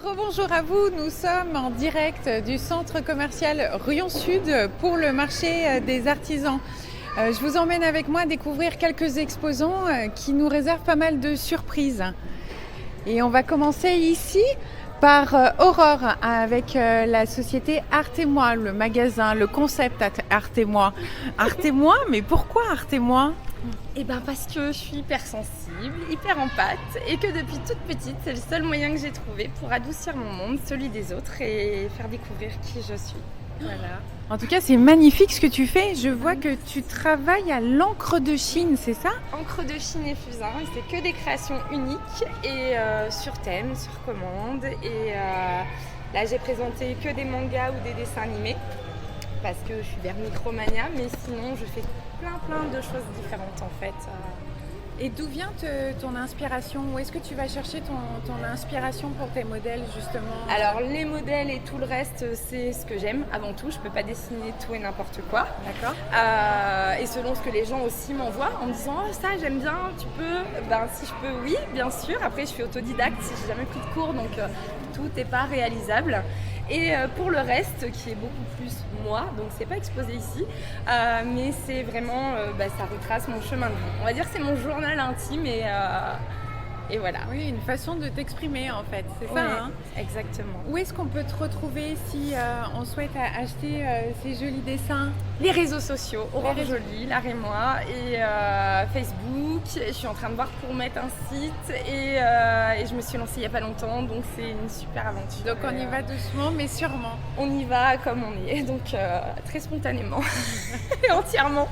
Rebonjour à vous, nous sommes en direct du centre commercial Rion Sud pour le marché des artisans. Je vous emmène avec moi découvrir quelques exposants qui nous réservent pas mal de surprises. Et on va commencer ici par Aurore avec la société Art et Moi, le magasin, le concept Art et Moi. Art et Moi, mais pourquoi Art et Moi ? Eh ben parce que je suis hyper sensible, hyper empathe et que depuis toute petite, c'est le seul moyen que j'ai trouvé pour adoucir mon monde, celui des autres et faire découvrir qui je suis. Voilà. En tout cas, c'est magnifique ce que tu fais. Je vois que tu travailles à l'encre de Chine, c'est ça ? Encre de Chine et fusain, et c'est que des créations uniques et sur thème, sur commande. Et là, j'ai présenté que des mangas ou des dessins animés parce que je suis vers Micromania, mais sinon, je fais plein de choses différentes en fait. Et d'où vient ton inspiration ? Où est-ce que tu vas chercher ton inspiration pour tes modèles justement ? Alors les modèles et tout le reste, c'est ce que j'aime avant tout. Je peux pas dessiner tout et n'importe quoi. D'accord. Et selon ce que les gens aussi m'envoient en me disant « Oh ça j'aime bien, tu peux ?» Ben si je peux, oui, bien sûr. Après je suis autodidacte, si j'ai jamais pris de cours, donc tout n'est pas réalisable. Et pour le reste, qui est beaucoup plus moi, donc c'est pas exposé ici, mais c'est vraiment, ça retrace mon chemin de vie. On va dire que c'est mon journal intime et voilà. Oui, une façon de t'exprimer en fait, c'est ça, hein ? Exactement. Où est-ce qu'on peut te retrouver si on souhaite acheter ces jolis dessins ? Les réseaux sociaux, Aurore Jolie, L'Art et Moi, et Facebook. Je suis en train de voir pour mettre un site et je me suis lancée il n'y a pas longtemps, donc c'est une super aventure. Donc on y va doucement mais sûrement. On y va comme on est, donc très spontanément et entièrement.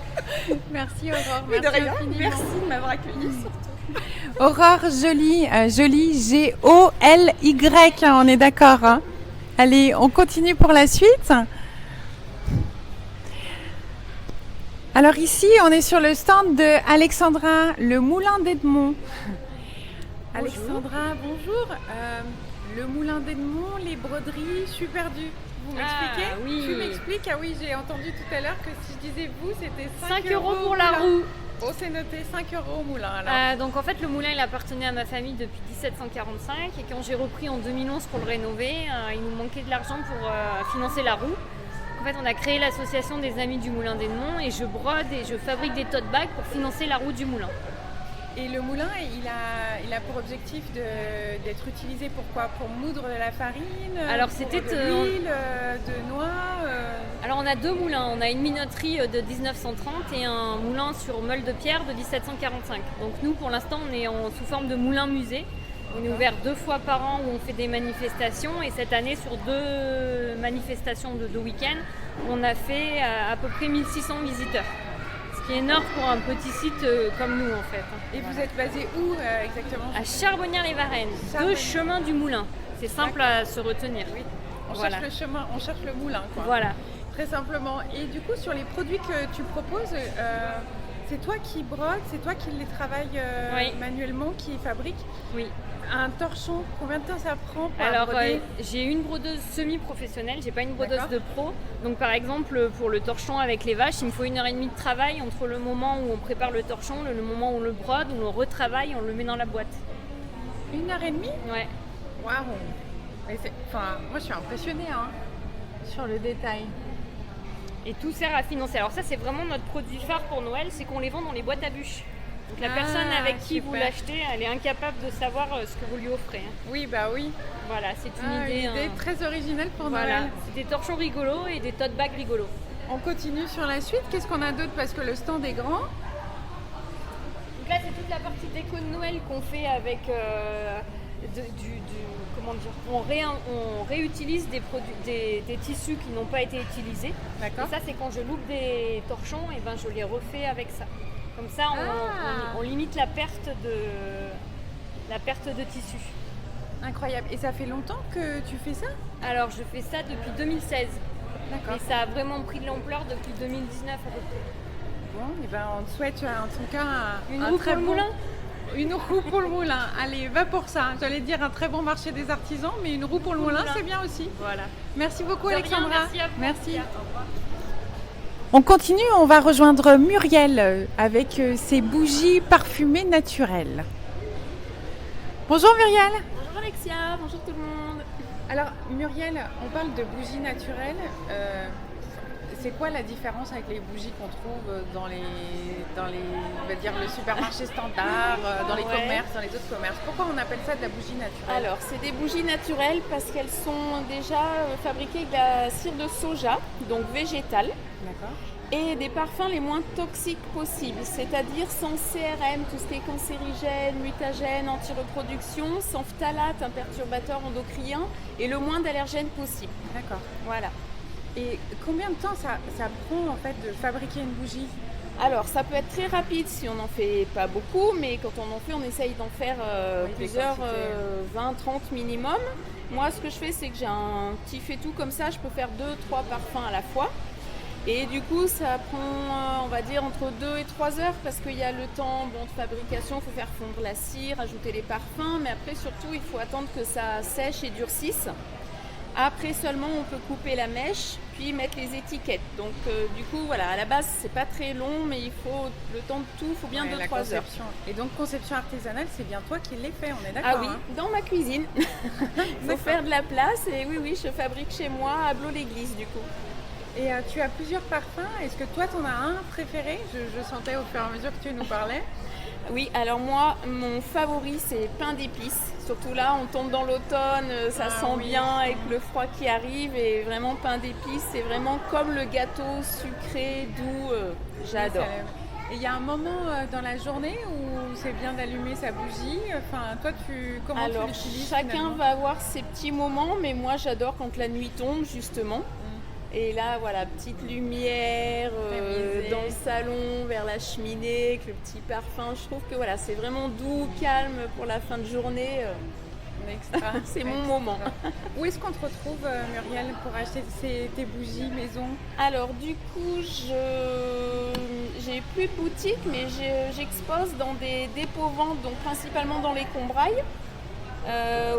Merci Aurore, Mais merci de rien, infiniment. merci de m'avoir accueillie surtout. Aurore Jolie, Jolie, G-O-L-Y, on est d'accord, hein ? Allez, on continue pour la suite. Alors ici, on est sur le stand de Alexandra, le Moulin d'Edmond. Bonjour. Alexandra, bonjour. Le Moulin d'Edmond, les broderies, je suis perdue. Vous m'expliquez ? Oui. Tu m'expliques ? Ah oui, j'ai entendu tout à l'heure que si je disais vous, c'était 5 € pour la moulin. roue. Oh, c'est noté 5 € au moulin alors. Donc en fait le moulin il appartenait à ma famille depuis 1745 et quand j'ai repris en 2011 pour le rénover, il nous manquait de l'argent pour financer la roue. En fait on a créé l'association des Amis du Moulin d'Edmond et je brode et je fabrique des tote bags pour financer la roue du moulin. Et le moulin, il a pour objectif d'être utilisé pour quoi ? Pour moudre de la farine ? Alors, c'était c'était, de l'huile, de noix Alors on a deux moulins, on a une minoterie de 1930 et un moulin sur meule de pierre de 1745. Donc nous pour l'instant on est sous forme de moulin musée. On est ouvert 2 fois par an où on fait des manifestations et cette année sur 2 manifestations de 2 week-ends, on a fait à peu près 1600 visiteurs. Ce qui est énorme pour un petit site comme nous en fait. Et vous êtes basé où exactement ? À Charbonnières-les-Varennes, 2 chemins du moulin. C'est simple à se retenir. Oui. On Voilà. cherche le chemin, on cherche le moulin quoi. Voilà. Très simplement. Et du coup sur les produits que tu proposes, c'est toi qui brodes, c'est toi qui les travailles Oui. manuellement, qui fabriques ? Oui. Un torchon, combien de temps ça prend pour Alors broder ? j'ai une brodeuse semi-professionnelle, j'ai pas une brodeuse D'accord. de pro. Donc par exemple pour le torchon avec les vaches, il me faut 1h30 de travail entre le moment où on prépare le torchon, le moment où on le brode, où on le retravaille, on le met dans la boîte. 1h30 ? Ouais. Waouh ! Enfin, moi je suis impressionnée hein, sur le détail. Et tout sert à financer. Alors ça c'est vraiment notre produit phare pour Noël, c'est qu'on les vend dans les boîtes à bûches. Donc la personne avec qui vous super. l'achetez, elle est incapable de savoir ce que vous lui offrez. Hein. Oui, bah oui. Voilà, c'est une idée. Une idée très originale pour Voilà, Noël. c'est des torchons rigolos et des tote bags rigolos. On continue sur la suite. Qu'est-ce qu'on a d'autre parce que le stand est grand ? Donc là c'est toute la partie déco de Noël qu'on fait avec comment dire, on réutilise des produits, des tissus qui n'ont pas été utilisés. D'accord. Et ça c'est quand je loupe des torchons, et ben je les refais avec ça. Comme ça on limite la perte de tissu. Incroyable. Et ça fait longtemps que tu fais ça ? Alors je fais ça depuis 2016. D'accord. Et ça a vraiment pris de l'ampleur depuis 2019 à peu près. Bon, et ben on te souhaite en tout cas Une un roue très pour le bon... moulin ? Une roue pour le moulin. Allez, va pour ça. J'allais dire un très bon marché des artisans, mais une roue pour le moulin, c'est bien aussi. Voilà. Merci beaucoup De rien, Alexandra. merci à vous. Merci. Au revoir. On continue, on va rejoindre Muriel avec ses bougies parfumées naturelles. Bonjour Muriel. Bonjour Alexia, bonjour tout le monde. Alors Muriel, on parle de bougies naturelles. C'est quoi la différence avec les bougies qu'on trouve dans les on va dire, le supermarché standard, dans les commerces, dans les autres commerces? Pourquoi on appelle ça de la bougie naturelle? Alors, c'est des bougies naturelles parce qu'elles sont déjà fabriquées avec de la cire de soja, donc végétale. D'accord. Et des parfums les moins toxiques possibles, c'est-à-dire sans CRM, tout ce qui est cancérigène, mutagène, anti-reproduction, sans phtalate, un perturbateur endocrinien, et le moins d'allergènes possible. D'accord. Voilà. Et combien de temps ça prend en fait de fabriquer une bougie? Alors, ça peut être très rapide si on n'en fait pas beaucoup, mais quand on en fait, on essaye d'en faire plusieurs, 20, 30 minimum. Moi, ce que je fais, c'est que j'ai un petit fait-tout comme ça, je peux faire 2-3 parfums à la fois. Et du coup, ça prend, on va dire, entre 2 et 3 heures parce qu'il y a le temps de fabrication, il faut faire fondre la cire, ajouter les parfums, mais après, surtout, il faut attendre que ça sèche et durcisse. Après seulement, on peut couper la mèche, puis mettre les étiquettes. Donc, du coup, voilà, à la base, c'est pas très long, mais il faut le temps de tout, il faut bien 2-3 heures. Et donc, conception artisanale, c'est bien toi qui l'as fait, on est d'accord? Ah oui, dans ma cuisine. Il faut faire de la place, et oui, je fabrique chez moi à Blot-l'Église, du coup. Et tu as plusieurs parfums. Est-ce que toi, tu en as un préféré? Je sentais au fur et à mesure que tu nous parlais. Oui, alors moi, mon favori, c'est pain d'épices. Surtout là, on tombe dans l'automne, ça sent bien avec le froid qui arrive. Et vraiment, pain d'épices, c'est vraiment comme le gâteau sucré, doux. J'adore. Et il y a un moment dans la journée où c'est bien d'allumer sa bougie. Enfin, toi, comment tu l'utilises? Chacun va avoir ses petits moments, mais moi, j'adore quand la nuit tombe, justement. Et là, voilà, petite lumière dans le salon, vers la cheminée, avec le petit parfum. Je trouve que voilà, c'est vraiment doux, calme pour la fin de journée. C'est mon moment. Où est-ce qu'on te retrouve, Muriel, pour acheter tes bougies maison? Alors, du coup, j'ai plus de boutique, mais j'expose dans des dépôts-ventes, donc principalement dans les Combrailles.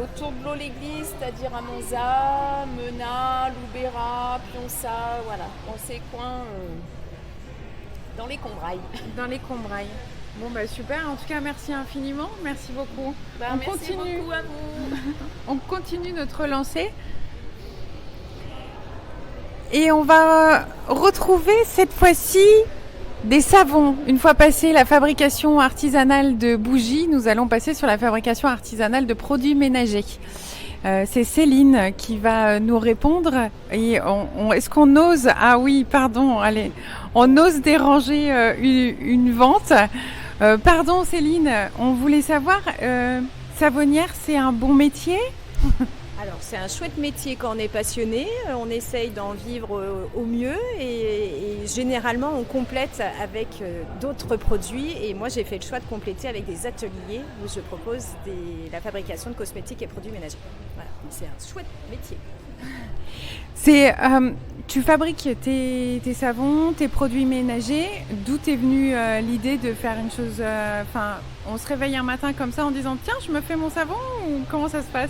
Autour de Blot-l'Église, c'est-à-dire à Monza, Menat, Loubera, Pionça, voilà, dans ces coins, dans les Combrailles. Dans les Combrailles. Bon bah super, en tout cas merci infiniment, merci beaucoup. Merci beaucoup à vous. On continue notre lancée. Et on va retrouver cette fois-ci des savons. Une fois passé la fabrication artisanale de bougies, nous allons passer sur la fabrication artisanale de produits ménagers. C'est Céline qui va nous répondre. Et est-ce qu'on ose... Ah oui, pardon, allez. On ose déranger une vente. Pardon Céline, on voulait savoir, savonnière, c'est un bon métier? Alors c'est un chouette métier quand on est passionné, on essaye d'en vivre au mieux et généralement on complète avec d'autres produits et moi j'ai fait le choix de compléter avec des ateliers où je propose la fabrication de cosmétiques et produits ménagers. Voilà, c'est un chouette métier. Tu fabriques tes savons, tes produits ménagers. D'où t'es venue l'idée de faire une chose... on se réveille un matin comme ça en disant « Tiens, je me fais mon savon » ou comment ça se passe?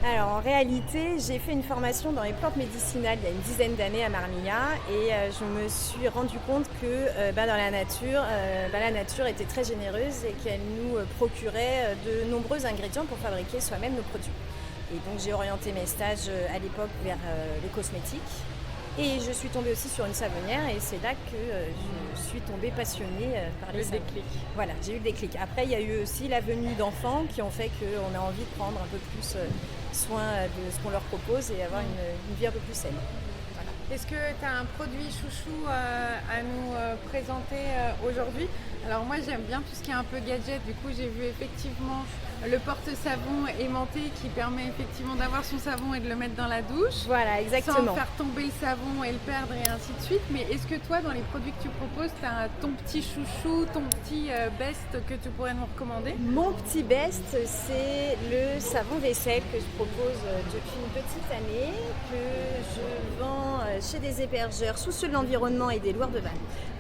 Alors en réalité, j'ai fait une formation dans les plantes médicinales il y a une dizaine d'années à Marmilla et je me suis rendu compte que dans la nature était très généreuse et qu'elle nous procurait de nombreux ingrédients pour fabriquer soi-même nos produits. Et donc j'ai orienté mes stages à l'époque vers les cosmétiques et je suis tombée aussi sur une savonnière et c'est là que je suis tombée passionnée par les savons. Le déclic. Voilà, j'ai eu le déclic. Après, il y a eu aussi la venue d'enfants qui ont fait qu'on a envie de prendre un peu plus soin de ce qu'on leur propose et avoir une vie un peu plus saine. Voilà. Est-ce que tu as un produit chouchou à nous présenter aujourd'hui? Alors moi j'aime bien tout ce qui est un peu gadget, du coup j'ai vu effectivement le porte-savon aimanté qui permet effectivement d'avoir son savon et de le mettre dans la douche. Voilà, exactement. Sans faire tomber le savon et le perdre et ainsi de suite. Mais est-ce que toi, dans les produits que tu proposes, tu as ton petit chouchou, ton petit best que tu pourrais nous recommander? Mon petit best, c'est le savon vaisselle que je propose depuis une petite année, que je vends chez des hébergeurs soucieux de l'environnement et des Loire-de-Vannes.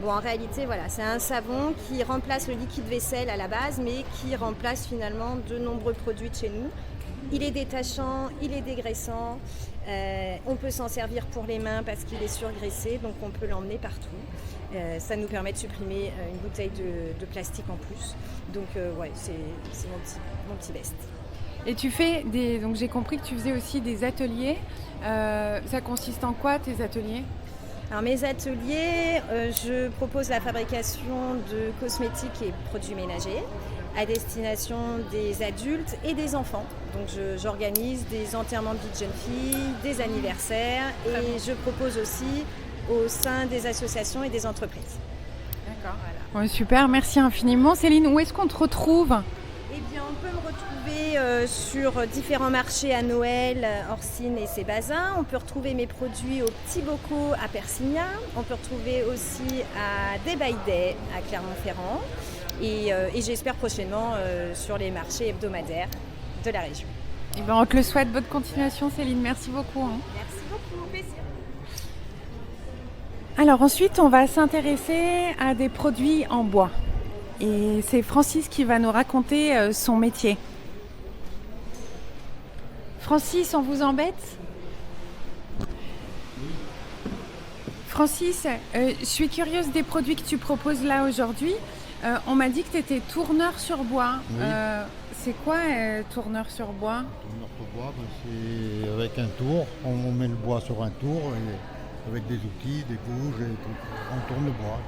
Bon, en réalité, voilà, c'est un savon qui remplace le liquide vaisselle à la base, mais qui remplace finalement de nombreux produits de chez nous. Il est détachant, il est dégraissant. On peut s'en servir pour les mains parce qu'il est surgraissé, donc on peut l'emmener partout. Ça nous permet de supprimer une bouteille de plastique en plus. Donc ouais, c'est mon petit best. Et tu fais donc j'ai compris que tu faisais aussi des ateliers. Ça consiste en quoi tes ateliers? Alors mes ateliers, je propose la fabrication de cosmétiques et produits ménagers à destination des adultes et des enfants. Donc j'organise des enterrements de vie de jeunes filles, des anniversaires et je propose aussi au sein des associations et des entreprises. D'accord. Voilà. Ouais, super, merci infiniment. Céline, où est-ce qu'on te retrouve? Eh bien, on peut me retrouver sur différents marchés à Noël, Orsine et ses bazins. On peut retrouver mes produits aux Petits Bocaux à Persignan. On peut retrouver aussi à Day by Day à Clermont-Ferrand. Et j'espère prochainement sur les marchés hebdomadaires de la région. Eh ben, on te le souhaite. Bonne continuation, Céline. Merci beaucoup. Merci beaucoup. Plaisir. Alors ensuite, on va s'intéresser à des produits en bois. Et c'est Francis qui va nous raconter son métier. Francis, on vous embête? Francis, je suis curieuse des produits que tu proposes là aujourd'hui. On m'a dit que tu étais tourneur sur bois. Oui. C'est quoi tourneur sur bois? Tourneur sur bois, c'est avec un tour. On met le bois sur un tour et avec des outils, des bouges et tout. On tourne le bois.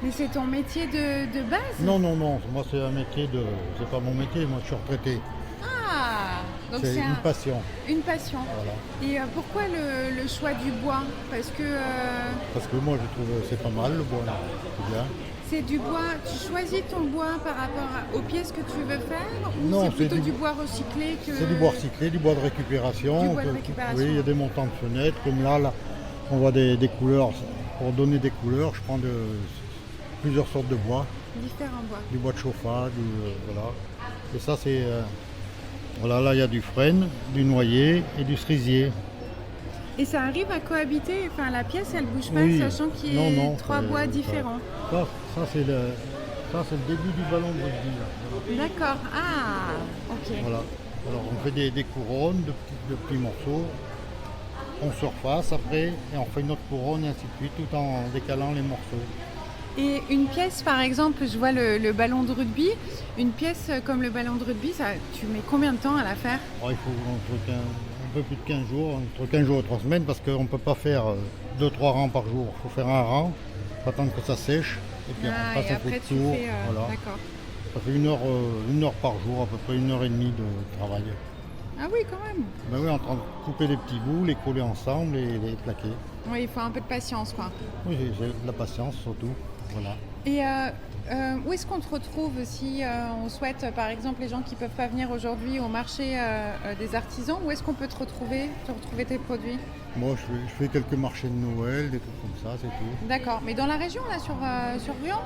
Mais c'est ton métier de base? Non, moi c'est un métier c'est pas mon métier, moi je suis retraité. Ah, donc c'est une passion. Une passion. Voilà. Et pourquoi le choix du bois? Parce que moi je trouve que c'est pas mal le bois, là. C'est bien. c'est du bois, tu choisis ton bois par rapport aux pièces que tu veux faire ou Non, c'est plutôt c'est du bois recyclé que... C'est du bois recyclé, du bois de récupération. Du bois de récupération. Oui, il y a des montants de fenêtres, comme là on voit des couleurs. Pour donner des couleurs, je prends plusieurs sortes de bois. Différents bois. Du bois de chauffage, voilà. Et ça c'est... voilà, là il y a du frêne, du noyer et du cerisier. Et ça arrive à cohabiter, enfin la pièce elle bouge pas, Oui. sachant qu'il y a trois bois ça- différents. Ça c'est le début du ballon de rugby. Là. D'accord, ah, ok. Voilà. Alors on fait des couronnes de petits morceaux. On surface après et on fait une autre couronne et ainsi de suite, tout en décalant les morceaux. Et une pièce par exemple, je vois le ballon de rugby, une pièce comme le ballon de rugby, tu mets combien de temps à la faire? Alors, il faut un peu plus de 15 jours, entre 15 jours et 3 semaines, parce qu'on ne peut pas faire 2-3 rangs par jour. Il faut faire un rang, il faut attendre que ça sèche, et puis on passe un coup de tour. Voilà. D'accord. Ça fait une heure par jour, à peu près 1h30 de travail. Ah oui, quand même. Ben oui, en train de couper les petits bouts, les coller ensemble et les plaquer. Oui, il faut un peu de patience, quoi. Oui, j'ai de la patience surtout. Voilà. Et où est-ce qu'on te retrouve si on souhaite, par exemple, les gens qui ne peuvent pas venir aujourd'hui au marché des artisans, où est-ce qu'on peut te retrouver tes produits? Moi, je fais quelques marchés de Noël, des trucs comme ça, c'est tout. D'accord, mais dans la région, là, sur Rion?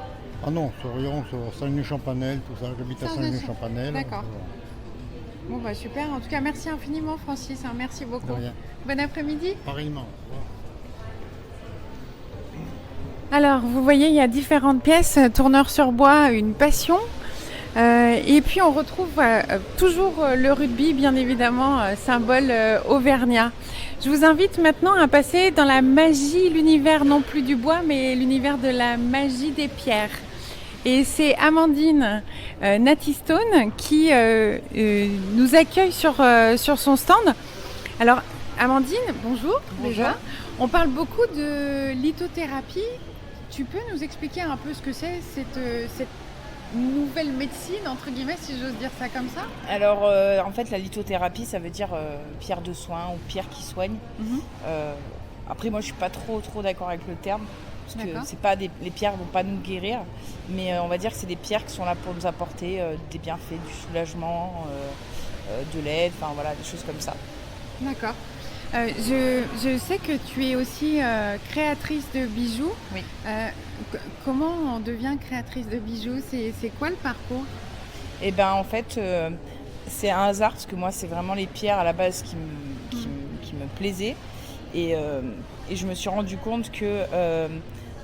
Ah non, sur Rion, sur Saint-Denis-Champanel, tout ça. J'habite à Saint-Denis-Champanel. D'accord. Bon, bah super. En tout cas, merci infiniment, Francis. Merci beaucoup. De rien. Bon après-midi. Pareillement. Alors, vous voyez, il y a différentes pièces. Tourneur sur bois, une passion. Et puis, on retrouve toujours le rugby, bien évidemment, symbole auvergnat. Je vous invite maintenant à passer dans la magie, l'univers non plus du bois, mais l'univers de la magie des pierres. Et c'est Amandine Natistone qui nous accueille sur son stand. Alors, Amandine, bonjour. Déjà. On parle beaucoup de lithothérapie. Tu peux nous expliquer un peu ce que c'est cette nouvelle médecine, entre guillemets, si j'ose dire ça comme ça? Alors, en fait, la lithothérapie, ça veut dire pierre de soin ou pierre qui soigne. Après, moi, je suis pas trop d'accord avec le terme. Parce que c'est pas les pierres vont pas nous guérir, mais on va dire que c'est des pierres qui sont là pour nous apporter des bienfaits, du soulagement, de l'aide, enfin voilà, des choses comme ça. D'accord. Je sais que tu es aussi créatrice de bijoux. Oui. Comment on devient créatrice de bijoux? C'est quoi le parcours? Et ben en fait, c'est un hasard parce que moi, c'est vraiment les pierres à la base qui me plaisaient. Et je me suis rendu compte que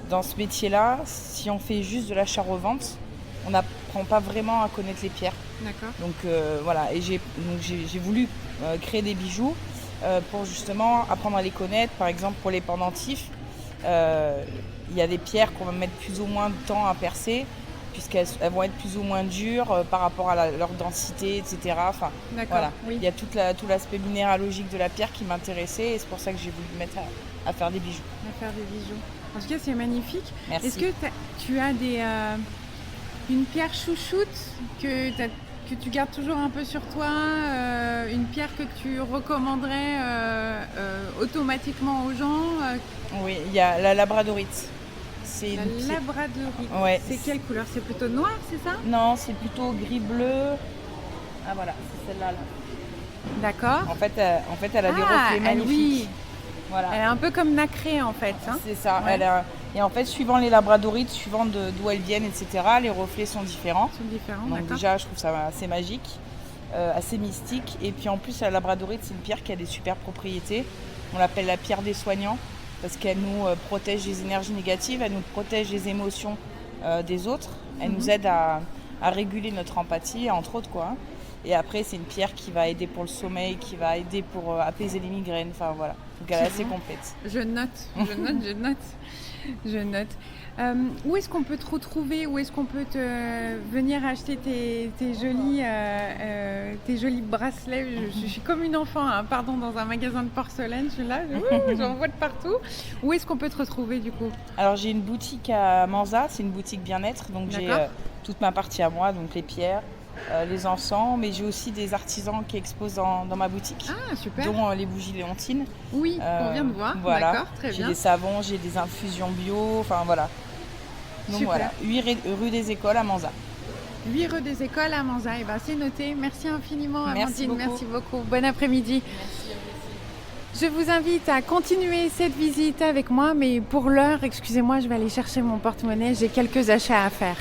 dans ce métier-là, si on fait juste de l'achat-revente, on n'apprend pas vraiment à connaître les pierres. D'accord. Donc voilà, et j'ai voulu créer des bijoux pour justement apprendre à les connaître. Par exemple, pour les pendentifs, il y a des pierres qu'on va mettre plus ou moins de temps à percer, puisqu'elles vont être plus ou moins dures par rapport à leur densité, etc. Enfin, voilà. Il y a tout l'aspect minéralogique de la pierre qui m'intéressait, et c'est pour ça que j'ai voulu me mettre à faire des bijoux. À faire des bijoux. En tout cas, c'est magnifique. Merci. Est-ce que tu as une pierre chouchoute que tu gardes toujours un peu sur toi, une pierre que tu recommanderais automatiquement aux gens Oui, il y a la labradorite. La labradorite. Ouais. C'est quelle couleur? C'est plutôt noir, c'est ça? Non, c'est plutôt gris-bleu. Ah voilà, c'est celle-là. Là. D'accord. En fait, elle a des reflets magnifiques. Oui. Voilà. Elle est un peu comme nacrée en fait. Hein. C'est ça. Ouais. Et en fait, suivant les labradorites, suivant d'où elles viennent, etc., les reflets sont différents. Donc déjà, je trouve ça assez magique, assez mystique. Et puis en plus, la labradorite, c'est une pierre qui a des super propriétés. On l'appelle la pierre des soignants parce qu'elle nous protège des énergies négatives, elle nous protège des émotions des autres. Elle nous aide à réguler notre empathie, entre autres, quoi. Et après, c'est une pierre qui va aider pour le sommeil, qui va aider pour apaiser les migraines. Enfin voilà, donc elle est assez complète. Je note. Où est-ce qu'on peut te retrouver? Où est-ce qu'on peut venir acheter tes jolis bracelets? Je suis comme une enfant, hein, pardon, dans un magasin de porcelaine. Je suis là, j'en vois de partout. Où est-ce qu'on peut te retrouver du coup? Alors j'ai une boutique à Manza, c'est une boutique bien-être. Donc j'ai toute ma partie à moi, donc les pierres, les encens, mais j'ai aussi des artisans qui exposent dans ma boutique, dont les bougies Léontine. Oui, qu'on vient de voir. Voilà. D'accord, très bien. J'ai des savons, j'ai des infusions bio, enfin voilà. Donc voilà, 8 rue des Écoles à Manza. 8 rue des Écoles à Manza, et ben c'est noté. Merci infiniment Amandine, merci beaucoup. Bon après-midi. Merci à vous aussi. Je vous invite à continuer cette visite avec moi, mais pour l'heure, excusez-moi, je vais aller chercher mon porte-monnaie, j'ai quelques achats à faire.